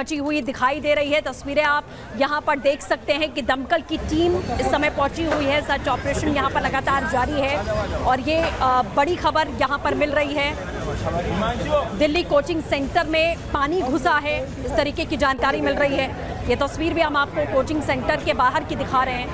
मची हुई दिखाई दे रही है। तस्वीरें आप यहाँ पर देख सकते हैं कि दमकल की टीम इस समय पहुंची हुई है। सर्च ऑपरेशन यहाँ पर लगातार जारी है और ये बड़ी खबर यहाँ पर मिल रही है। दिल्ली कोचिंग सेंटर में पानी घुसा है, इस तरीके की जानकारी मिल रही है। ये तस्वीर भी हम आपको कोचिंग सेंटर के बाहर की दिखा रहे हैं।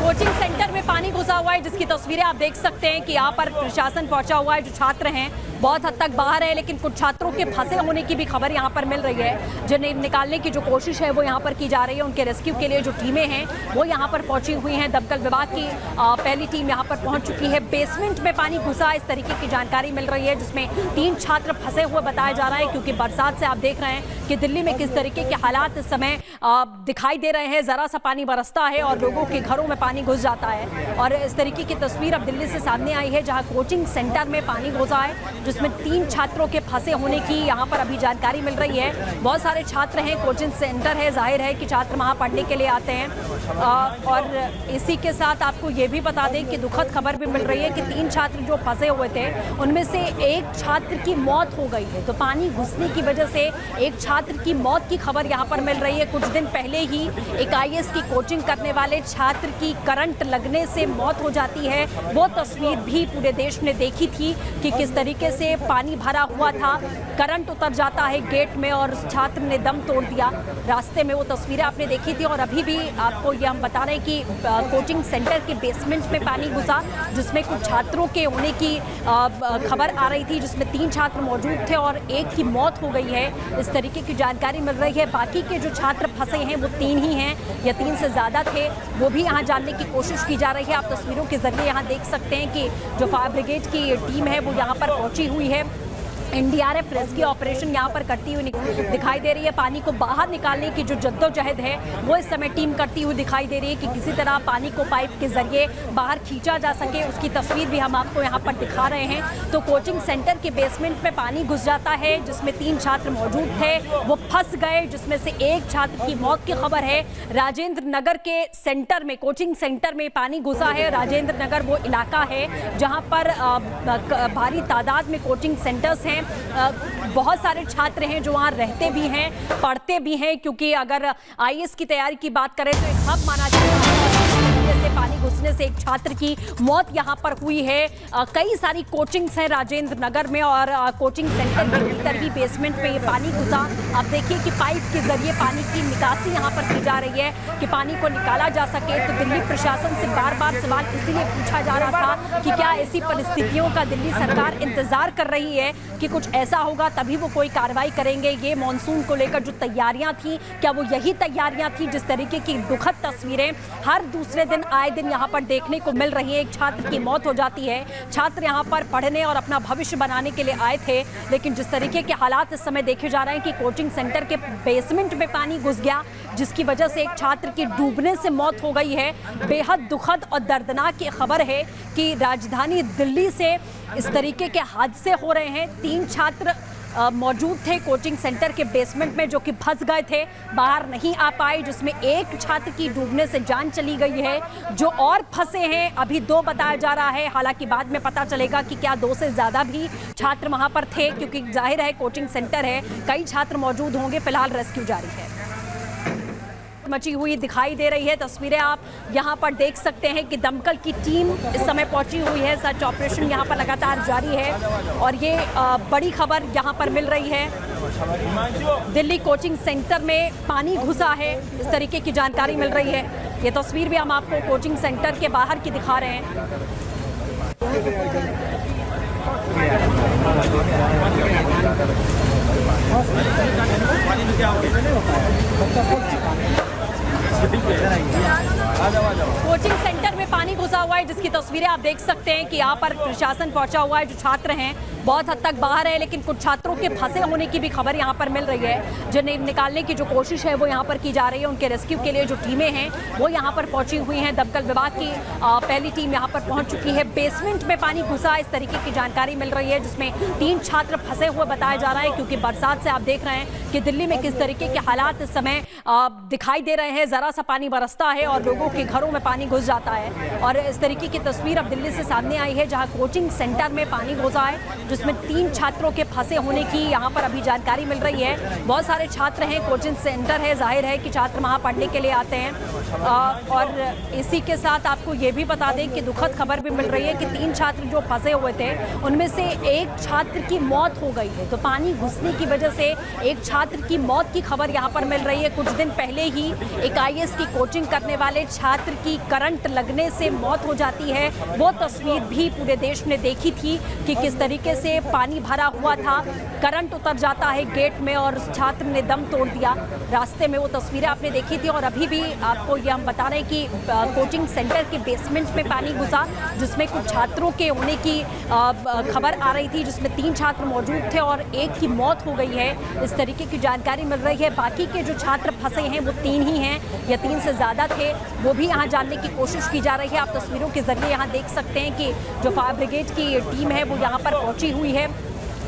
कोचिंग सेंटर में पानी घुसा हुआ है, जिसकी तस्वीरें आप देख सकते हैं कि यहाँ पर प्रशासन पहुंचा हुआ है। जो छात्र हैं बहुत हद तक बाहर है, लेकिन कुछ छात्रों के फंसे होने की भी खबर यहाँ पर मिल रही है। जिन्हें निकालने की जो कोशिश है वो यहाँ पर की जा रही है। उनके रेस्क्यू के लिए जो टीमें हैं वो यहाँ पर पहुंची हुई हैं। दमकल विभाग की पहली टीम यहाँ पर पहुंच चुकी है। बेसमेंट में पानी घुसा, इस तरीके की जानकारी मिल रही है, जिसमें 3 छात्र फंसे हुए बताया जा रहा है। क्योंकि बरसात से आप देख रहे हैं कि दिल्ली में किस तरीके के हालात इस समय दिखाई दे रहे हैं। जरा सा पानी बरसता है और लोगों के घरों में पानी घुस जाता है। और इस तरीके की तस्वीर अब दिल्ली से सामने आई है, जहां कोचिंग सेंटर में पानी घुसा है, जिसमें 3 छात्रों के फंसे होने की यहां पर अभी जानकारी मिल रही है। बहुत सारे छात्र हैं, कोचिंग सेंटर है, जाहिर है कि छात्र वहां पढ़ने के लिए आते हैं। और इसी के साथ आपको ये भी बता दें कि दुखद खबर भी मिल रही है कि 3 छात्र जो फंसे हुए थे उनमें से एक छात्र की मौत हो गई है। तो पानी घुसने की वजह से एक छात्र की मौत की खबर यहाँ पर मिल रही है। कुछ दिन पहले ही एक IAS की कोचिंग करने वाले छात्र की करंट लगने से मौत हो जाती है। वो तस्वीर भी पूरे देश ने देखी थी कि किस तरीके से पानी भरा हुआ था, करंट उतर जाता है गेट में और छात्र ने दम तोड़ दिया। रास्ते में वो तस्वीरें आपने देखी थी। और अभी भी आपको ये हम बता रहे हैं कि कोचिंग सेंटर के बेसमेंट में पानी घुसा, जिसमें कुछ छात्रों के होने की खबर आ रही थी, जिसमें 3 छात्र मौजूद थे और एक की मौत हो गई है। इस तरीके की जानकारी मिल रही है। बाकी के जो छात्र फंसे हैं वो 3 ही हैं या 3 से ज़्यादा थे, वो भी यहाँ जानने की कोशिश की जा रही है। आप तस्वीरों के जरिए यहाँ देख सकते हैं कि जो फायर ब्रिगेड की टीम है वो यहाँ पर पहुँची हुई है। NDRF रेस्क्यू ऑपरेशन यहाँ पर करती हुई दिखाई दे रही है। पानी को बाहर निकालने की जो जद्दोजहद है वो इस समय टीम करती हुई दिखाई दे रही है कि किसी तरह पानी को पाइप के जरिए बाहर खींचा जा सके। उसकी तस्वीर भी हम आपको यहाँ पर दिखा रहे हैं। तो कोचिंग सेंटर के बेसमेंट में पानी घुस जाता है, जिसमें 3 छात्र मौजूद थे, वो फंस गए, जिसमें से एक छात्र की मौत की खबर है। राजेंद्र नगर के सेंटर में, कोचिंग सेंटर में पानी घुसा है। राजेंद्र नगर वो इलाका है जहाँ पर भारी तादाद में कोचिंग सेंटर्स हैं। बहुत सारे छात्र हैं जो वहाँ रहते भी हैं, पढ़ते भी हैं। क्योंकि अगर IAS की तैयारी की बात करें तो एक हब माना जाता है। जैसे पानी घुसने से एक छात्र की मौत यहाँ पर हुई है। कई सारी कोचिंग्स हैं राजेंद्र नगर में और कोचिंग सेंटर के भीतर ही बेसमेंट में ये पानी घुसा। आप देखिए कि पाइप के जरिए पानी की निकासी यहाँ पर की जा रही है कि पानी को निकाला जा सके। तो दिल्ली प्रशासन से बार बार सवाल इसीलिए पूछा जा रहा था कि क्या ऐसी परिस्थितियों का दिल्ली सरकार इंतजार कर रही है कि कुछ ऐसा होगा तभी वो कोई कार्रवाई करेंगे। ये मॉनसून को लेकर जो तैयारियां थी, क्या वो यही तैयारियां थी? जिस तरीके की दुखद तस्वीरें हर दूसरे दिन आए दिन यहाँ पर देखने को मिल रही है। एक छात्र की मौत हो जाती है। छात्र यहाँ पर पढ़ने और अपना भविष्य बनाने के लिए आए थे, लेकिन जिस तरीके के हालात इस समय देखे जा रहे हैं कि कोचिंग सेंटर के बेसमेंट में पानी घुस गया, जिसकी वजह से एक छात्र की डूबने से मौत हो गई है। बेहद दुखद और दर्दनाक ये खबर है कि राजधानी दिल्ली से इस तरीके के हादसे हो रहे हैं। 3 छात्र मौजूद थे कोचिंग सेंटर के बेसमेंट में, जो कि फंस गए थे, बाहर नहीं आ पाए, जिसमें एक छात्र की डूबने से जान चली गई है। जो और फंसे हैं अभी 2 बताया जा रहा है। हालांकि बाद में पता चलेगा कि क्या 2 से ज़्यादा भी छात्र वहां पर थे, क्योंकि जाहिर है कोचिंग सेंटर है, कई छात्र मौजूद होंगे। फिलहाल रेस्क्यू जारी है। मची हुई दिखाई दे रही है। तस्वीरें आप यहाँ पर देख सकते हैं कि दमकल की टीम इस समय पहुंची हुई है। सर्च ऑपरेशन यहाँ पर लगातार जारी है और ये बड़ी खबर यहाँ पर मिल रही है। दिल्ली कोचिंग सेंटर में पानी घुसा है, इस तरीके की जानकारी मिल रही है। ये तस्वीर भी हम आपको कोचिंग सेंटर के बाहर की दिखा रहे हैं। कोचिंग सेंटर में पानी घुसा हुआ है, जिसकी तस्वीरें आप देख सकते हैं कि यहाँ पर प्रशासन पहुंचा हुआ है। जो छात्र हैं बहुत हद तक बाहर है, लेकिन कुछ छात्रों के फंसे होने की भी खबर यहाँ पर मिल रही है। जिन्हें निकालने की जो कोशिश है वो यहाँ पर की जा रही है। उनके रेस्क्यू के लिए जो टीमें हैं वो यहाँ पर पहुंची हुई हैं। दमकल विभाग की पहली टीम यहाँ पर पहुंच चुकी है। बेसमेंट में पानी घुसा, इस तरीके की जानकारी मिल रही है, जिसमें 3 छात्र फंसे हुए बताया जा रहा है। क्योंकि बरसात से आप देख रहे हैं कि दिल्ली में किस तरीके के हालात इस समय दिखाई दे रहे हैं। जरा सा पानी बरसता है और लोगों के घरों में पानी घुस जाता है। और इस तरीके की तस्वीर अब दिल्ली से सामने आई है, जहां कोचिंग सेंटर में पानी घुसा है, जिसमें 3 छात्रों के फंसे होने की यहां पर अभी जानकारी मिल रही है। बहुत सारे छात्र हैं, कोचिंग सेंटर है, जाहिर है कि छात्र वहां पढ़ने के लिए आते हैं। और इसी के साथ आपको ये भी बता दें कि दुखद खबर भी मिल रही है कि 3 छात्र जो फंसे हुए थे उनमें से एक छात्र की मौत हो गई है। तो पानी घुसने की वजह से एक छात्र की मौत की खबर यहाँ पर मिल रही है। कुछ दिन पहले ही एक IAS की कोचिंग करने वाले छात्र की करंट लगने से मौत हो जाती है। वो तस्वीर भी पूरे देश ने देखी थी कि किस तरीके से पानी भरा हुआ था, करंट उतर जाता है गेट में और छात्र ने दम तोड़ दिया। रास्ते में वो तस्वीरें आपने देखी थी। और अभी भी आपको ये हम बता रहे हैं कि कोचिंग सेंटर के बेसमेंट में पानी घुसा, जिसमें कुछ छात्रों के होने की खबर आ रही थी, जिसमें 3 छात्र मौजूद थे और एक की मौत हो गई है। इस तरीके की जानकारी मिल रही है। बाकी के जो छात्र फंसे हैं वो 3 ही हैं या 3 से ज़्यादा थे, वो भी यहाँ जानने की कोशिश की जा रही है। आप तस्वीरों के जरिए यहाँ देख सकते हैं कि जो फायर ब्रिगेड की टीम है वो यहाँ पर पहुँची हुई है।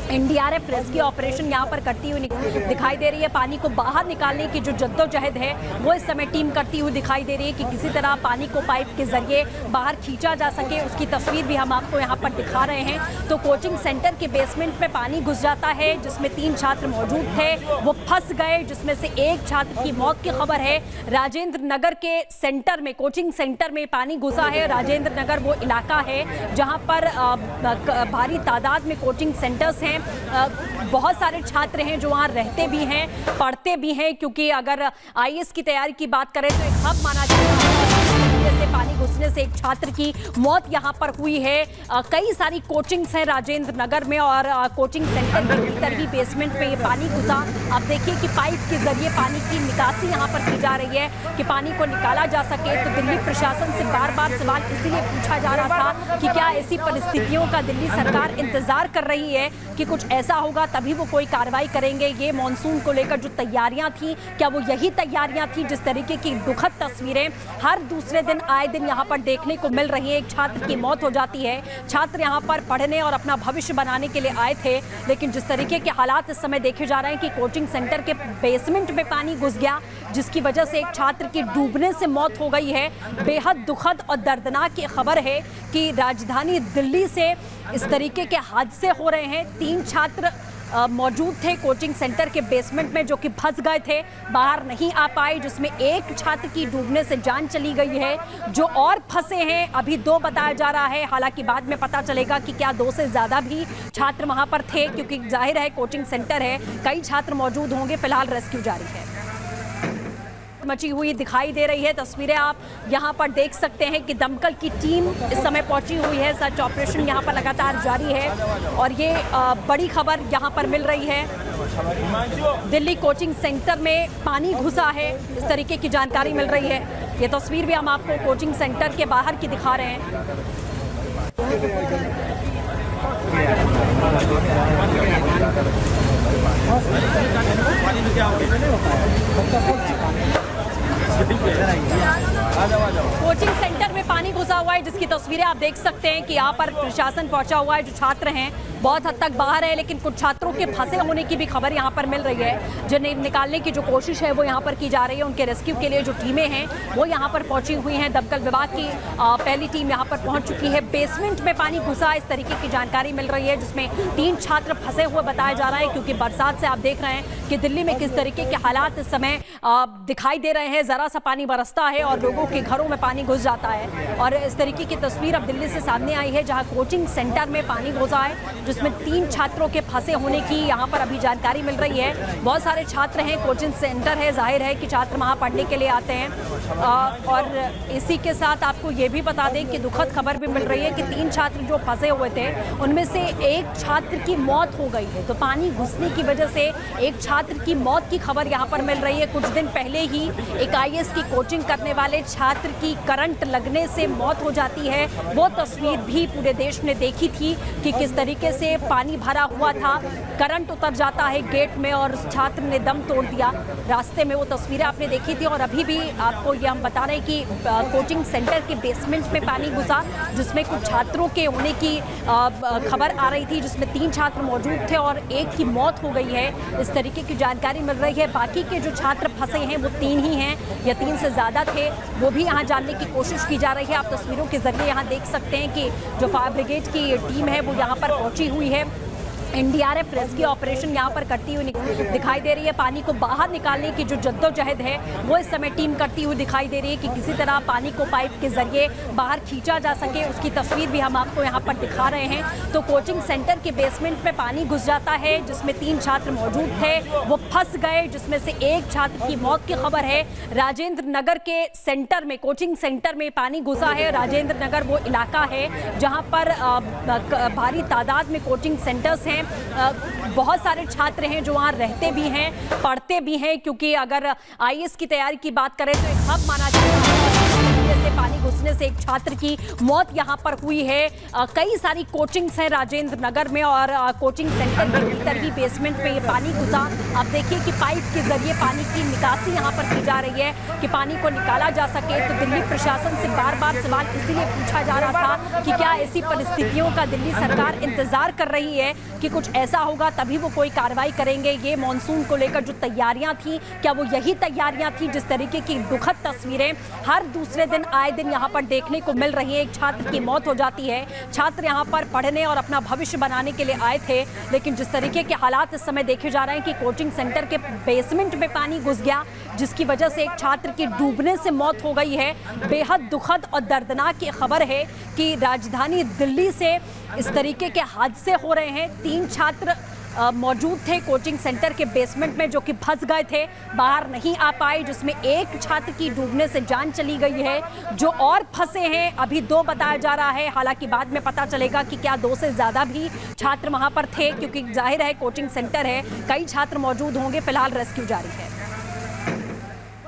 NDRF रेस्क्यू ऑपरेशन यहाँ पर करती हुई दिखाई दे रही है। पानी को बाहर निकालने की जो जद्दोजहद है वो इस समय टीम करती हुई दिखाई दे रही है कि किसी तरह पानी को पाइप के जरिए बाहर खींचा जा सके। उसकी तस्वीर भी हम आपको यहाँ पर दिखा रहे हैं। तो कोचिंग सेंटर के बेसमेंट में पानी घुस जाता है, जिसमें 3 छात्र मौजूद थे, वो फंस गए, जिसमें से एक छात्र की मौत की खबर है। राजेंद्र नगर के सेंटर में, कोचिंग सेंटर में पानी घुसा है। राजेंद्र नगर वो इलाका है जहाँ पर भारी तादाद में कोचिंग सेंटर्स हैं। बहुत सारे छात्र हैं जो वहाँ रहते भी हैं, पढ़ते भी हैं। क्योंकि अगर IAS की तैयारी की बात करें तो एक हब माना जाता है। से पानी घुसने से एक छात्र की मौत यहाँ पर हुई है। कई सारी कोचिंग्स हैं राजेंद्र नगर में और कोचिंग सेंटर के भीतर भी बेसमेंट में ये पानी घुसा। आप देखिए कि पाइप के जरिए पानी की निकासी यहाँ पर की जा रही है कि पानी को निकाला जा सके। तो दिल्ली प्रशासन से बार बार सवाल इसीलिए पूछा जा रहा था कि क्या ऐसी परिस्थितियों का दिल्ली सरकार इंतजार कर रही है कि कुछ ऐसा होगा तभी वो कोई कार्रवाई करेंगे। ये मानसून को लेकर जो तैयारियां थी, क्या वो यही तैयारियां थी? जिस तरीके की दुखद तस्वीरें हर दूसरे दिन आए दिन यहाँ पर देखने को मिल रही है। एक छात्र की मौत हो जाती है। छात्र यहाँ पर पढ़ने और अपना भविष्य बनाने के लिए आए थे, लेकिन जिस तरीके के हालात इस समय देखे जा रहे हैं कि कोचिंग सेंटर के बेसमेंट में पानी घुस गया, जिसकी वजह से एक छात्र की डूबने से मौत हो गई है। बेहद दुखद और दर्दनाक ये खबर है कि राजधानी दिल्ली से इस तरीके के हादसे हो रहे हैं। 3 छात्र मौजूद थे कोचिंग सेंटर के बेसमेंट में जो कि फंस गए थे, बाहर नहीं आ पाए, जिसमें एक छात्र की डूबने से जान चली गई है। जो और फंसे हैं अभी 2 बताया जा रहा है। हालांकि बाद में पता चलेगा कि क्या 2 से ज़्यादा भी छात्र वहां पर थे, क्योंकि जाहिर है कोचिंग सेंटर है, कई छात्र मौजूद होंगे। फिलहाल रेस्क्यू जारी है। मची हुई दिखाई दे रही है। तस्वीरें आप यहां पर देख सकते हैं कि दमकल की टीम इस समय पहुंची हुई है। सर्च ऑपरेशन यहां पर लगातार जारी है और ये बड़ी खबर यहां पर मिल रही है। दिल्ली कोचिंग सेंटर में पानी घुसा है, इस तरीके की जानकारी मिल रही है। ये तस्वीर भी हम आपको कोचिंग सेंटर के बाहर की दिखा रहे हैं। कोचिंग सेंटर में पानी घुसा हुआ है, जिसकी तस्वीरें आप देख सकते हैं कि यहाँ पर प्रशासन पहुंचा हुआ है। जो छात्र हैं बहुत हद तक बाहर है, लेकिन कुछ छात्रों के फंसे होने की भी खबर यहाँ पर मिल रही है। जिन्हें निकालने की जो कोशिश है वो यहाँ पर की जा रही है। उनके रेस्क्यू के लिए जो टीमें हैं वो यहाँ पर पहुंची हुई हैं। दमकल विभाग की पहली टीम यहाँ पर पहुंच चुकी है। बेसमेंट में पानी घुसा, इस तरीके की जानकारी मिल रही है, जिसमें 3 छात्र फंसे हुए बताया जा रहा है। क्योंकि बरसात से आप देख रहे हैं कि दिल्ली में किस तरीके के हालात इस समय दिखाई दे रहे हैं। जरा सा पानी बरसता है और लोगों के घरों में पानी घुस जाता है। और इस तरीके की तस्वीर अब दिल्ली से सामने आई है, जहाँ कोचिंग सेंटर में पानी घुसा है, जिसमें 3 छात्रों के फंसे होने की यहाँ पर अभी जानकारी मिल रही है। बहुत सारे छात्र हैं, कोचिंग सेंटर है, जाहिर है कि छात्र वहाँ पढ़ने के लिए आते हैं। और इसी के साथ आपको ये भी बता दें कि दुखद खबर भी मिल रही है कि 3 छात्र जो फंसे हुए थे उनमें से एक छात्र की मौत हो गई है। तो पानी घुसने की वजह से एक छात्र की मौत की खबर यहाँ पर मिल रही है। कुछ दिन पहले ही एक IAS की कोचिंग करने वाले छात्र की करंट लगने से मौत हो जाती है। वो तस्वीर भी पूरे देश ने देखी थी कि किस तरीके से पानी भरा हुआ था, करंट उतर जाता है गेट में और उस छात्र ने दम तोड़ दिया। रास्ते में वो तस्वीरें आपने देखी थी और अभी भी आपको ये हम बता रहे हैं कि कोचिंग सेंटर के बेसमेंट में पानी घुसा, जिसमें कुछ छात्रों के होने की खबर आ रही थी, जिसमें 3 छात्र मौजूद थे और एक की मौत हो गई है, इस तरीके की जानकारी मिल रही है। बाकी के जो छात्र फंसे हैं वो 3 ही हैं या 3 से ज़्यादा थे, वो भी यहाँ जानने की कोशिश की जा रही है। आप तस्वीरों के जरिए यहाँ देख सकते हैं कि जो फायर ब्रिगेड की टीम है वो यहाँ पर पहुंची हुई है। एनडीआरएफ रेस्क्यू ऑपरेशन यहाँ पर करती हुई दिखाई दे रही है। पानी को बाहर निकालने की जो जद्दोजहद है वो इस समय टीम करती हुई दिखाई दे रही है कि किसी तरह पानी को पाइप के जरिए बाहर खींचा जा सके, उसकी तस्वीर भी हम आपको यहाँ पर दिखा रहे हैं। तो कोचिंग सेंटर के बेसमेंट में पानी घुस जाता है, जिसमें 3 छात्र मौजूद थे, वो फंस गए, जिसमें से एक छात्र की मौत की खबर है। राजेंद्र नगर के सेंटर में, कोचिंग सेंटर में पानी घुसा है। राजेंद्र नगर वो इलाका है जहाँ पर भारी तादाद में कोचिंग सेंटर्स हैं, बहुत सारे छात्र हैं जो वहाँ रहते भी हैं, पढ़ते भी हैं, क्योंकि अगर आईएएस की तैयारी की बात करें तो एक हब माना जाता है। से पानी घुसने से एक छात्र की मौत यहाँ पर हुई है। कई सारी कोचिंग्स हैं राजेंद्र नगर में और कोचिंग सेंटर के भीतर भी बेसमेंट में ये पानी घुसा। आप देखिए कि पाइप के जरिए पानी की निकासी यहाँ पर की जा रही है कि पानी को निकाला जा सके। तो दिल्ली प्रशासन से बार बार सवाल इसीलिए पूछा जा रहा था कि क्या ऐसी परिस्थितियों का दिल्ली सरकार इंतजार कर रही है कि कुछ ऐसा होगा तभी वो कोई कार्रवाई करेंगे। ये मानसून को लेकर जो तैयारियां थी, क्या वो यही तैयारियां थी? जिस तरीके की दुखद तस्वीरें हर दूसरे दिन आए दिन यहाँ पर देखने को मिल रही है। एक छात्र की मौत हो जाती है। छात्र यहाँ पर पढ़ने और अपना भविष्य बनाने के लिए आए थे, लेकिन जिस तरीके के हालात इस समय देखे जा रहे हैं कि कोचिंग सेंटर के बेसमेंट में पानी घुस गया, जिसकी वजह से एक छात्र की डूबने से मौत हो गई है। बेहद दुखद और दर्दनाक ये खबर है कि राजधानी दिल्ली से इस तरीके के हादसे हो रहे हैं। 3 छात्र मौजूद थे कोचिंग सेंटर के बेसमेंट में जो कि फंस गए थे, बाहर नहीं आ पाए, जिसमें एक छात्र की डूबने से जान चली गई है। जो और फंसे हैं अभी 2 बताया जा रहा है, हालांकि बाद में पता चलेगा कि क्या 2 से ज़्यादा भी छात्र वहां पर थे, क्योंकि जाहिर है कोचिंग सेंटर है, कई छात्र मौजूद होंगे। फिलहाल रेस्क्यू जारी है।